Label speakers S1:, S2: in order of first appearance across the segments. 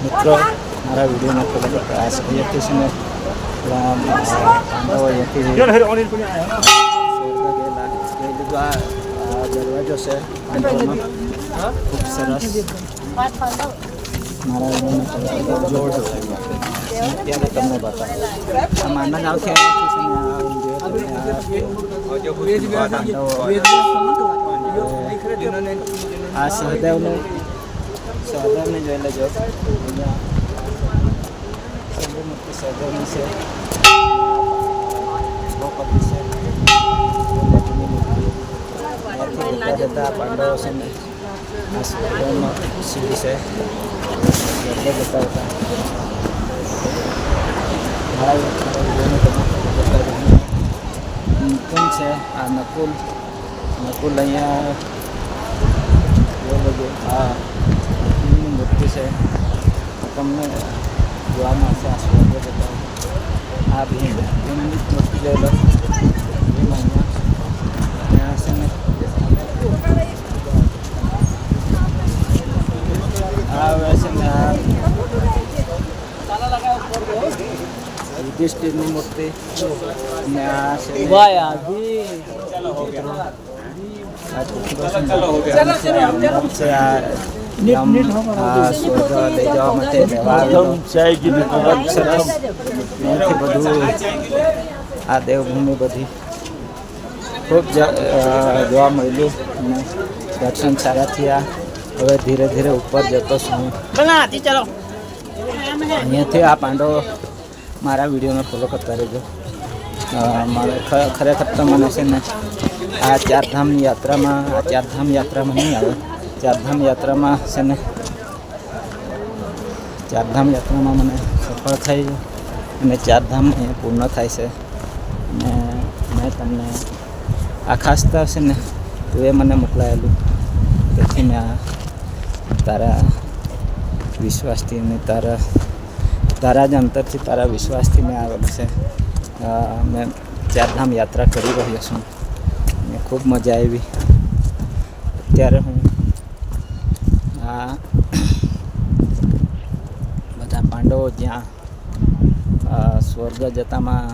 S1: મિત્રો મારા વિડીયોમાં થોડો પ્રયાસ અહીંયાથી છે ને પાંડવો અહીંયાથી દરવાજો છે પાંડવોનો ખૂબ સરસ મારા વિડીયોમાં જોડ ત્યારે તમને બતાવો માના ગામથી આ સહદેવને જોઈ લેજો સહદેવની છે જતા પાંડવો છે ને આ સહદેવનો સીડી છે એટલે બતાવતા કોણ છે આ નકુલ અહીંયા આ મૂર્તિ છે તમને જોવા મળશે આ સ્વર્ગ બતાવો આ ભીમ એમની મૂર્તિ જોઈ લો ભીમ અહીંયા છે ને આ હવે છે ને આ યુધિષ્ઠિરની મૂર્તિ અને આ છે સ્વર્ગ લઈ જવા માટે સરસ બધું આ દેવભૂમિ બધી ખૂબ જોવા મળ્યું અને દર્શન સારા થયા. હવે ધીરે ધીરે ઉપર જતો છું. અહીંયાથી આ પાંડવો મારા વિડીયોને ફોલો કરતા રહેજો. મારે ખરેખર તો મને છે ને આ ચારધામ યાત્રામાં નહીં આવે. ચારધામ યાત્રામાં છે ને મને સફળ થઈ અને ચારધામ અહીંયા પૂર્ણ થાય છે. અને મેં તમને આ ખાસ તો છે ને તું એ મને મોકલાયેલું, તેથી મેં આ તારા વિશ્વાસથી અને તારા જ અંતરથી તારા વિશ્વાસથી મેં આવેલું છે. મેં ચારધામ યાત્રા કરી રહ્યો છું અને ખૂબ મજા આવી. અત્યારે હું આ બધા પાંડવો જ્યાં સ્વર્ગ જતામાં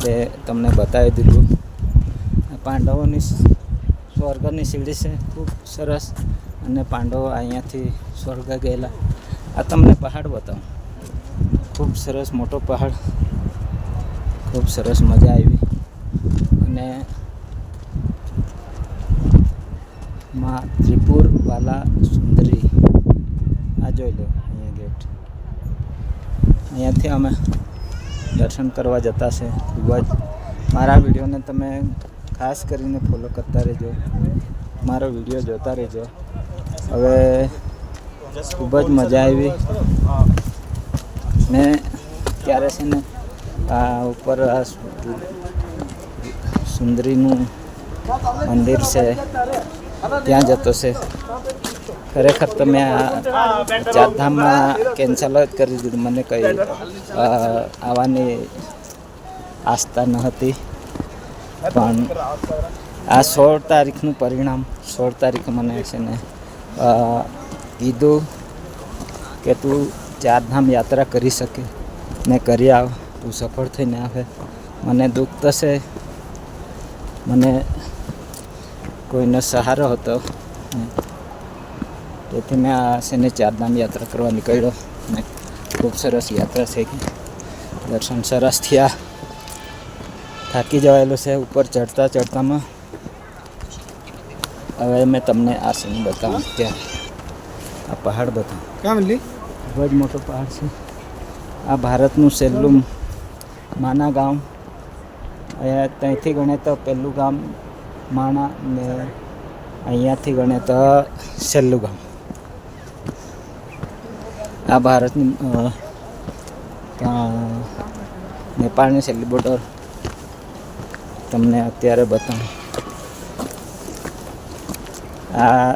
S1: તે તમને બતાવી દીધું. પાંડવોની સ્વર્ગની સીડી છે ખૂબ સરસ, અને પાંડવો અહીંયાથી સ્વર્ગ ગયેલા. આ તમને પહાડ બતાવું, ખૂબ સરસ મોટો પહાડ, ખૂબ સરસ મજા આવી. અને માં ત્રિપુર વાલા સુંદરી આ જોઈ લો. અહીંયા ગેટ, અહીંયાથી અમે દર્શન કરવા જતા છે. ખૂબ જ મારા વિડીયોને તમે ખાસ કરીને ફોલો કરતા રહેજો, મારો વિડીયો જોતા રહેજો. હવે ખૂબ જ મજા આવી. મેં ત્યારે છે ને આ ઉપર આ સુંદરીનું મંદિર છે ત્યાં જતો છે. ખરેખર તો મેં આ ચારધામમાં કેન્સલ જ કરી દીધું. મને કંઈ આવવાની આસ્થા ન હતી, પણ આ 16 તારીખનું પરિણામ 16 તારીખે મને છે ને કીધું કે તું ચારધામ યાત્રા કરી શકે ને કરી આવ, તું સફળ થઈને આવે. મને દુઃખ થશે, મને કોઈનો સહારો હતો, તેથી મેં આ છે ને ચારધામ યાત્રા કરવા નીકળ્યો. ને ખૂબ સરસ યાત્રા થઈ ગઈ, દર્શન સરસ થયા. થાકી જવાયેલું છે ઉપર ચડતામાં. હવે મેં તમને આ સીન બતાવું. ત્યાં આ પહાડ બતાવું, ખૂબ જ મોટો પહાડ છે. આ ભારતનું છેલ્લું માના ગામ. અહીંયા ત્યાંથી ગણે તો પહેલું ગામ માણા ને અહીંયાથી ગણે તો છેલ્લું ગામ. આ ભારતની નેપાળની છેલ્લી બોર્ડર તમને અત્યારે બતાવું. આ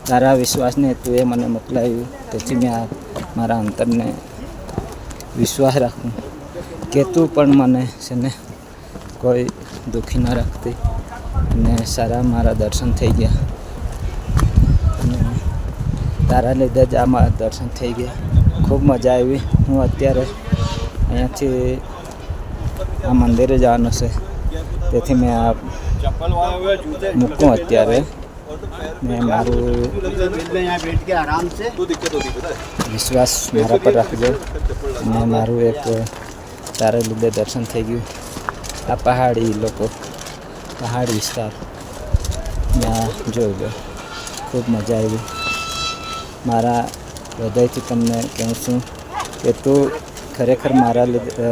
S1: તારા વિશ્વાસને તું એ મને મોકલાવ્યું, તેથી મેં આ મારા અંતરને વિશ્વાસ રાખું કે તું પણ મને છે ને કોઈ દુઃખી ન રાખતી. અને સારા મારા દર્શન થઈ ગયા. અને તારા લીધે જ આમાં દર્શન થઈ ગયા. ખૂબ મજા આવી. હું અત્યારે અહીંયાથી આ મંદિરે જવાનું છે, તેથી મેં આ મૂકું અત્યારે. મેં મારું વિશ્વાસ મારા પર રાખજો. અને મારું એક તારા લીધે દર્શન થઈ ગયું. આ પહાડી લોકો, પહાડી વિસ્તાર ત્યાં જોઈ લો. ખૂબ મજા આવી. મારા હૃદયથી તમને કહું છું કે તું ખરેખર મારા લીધે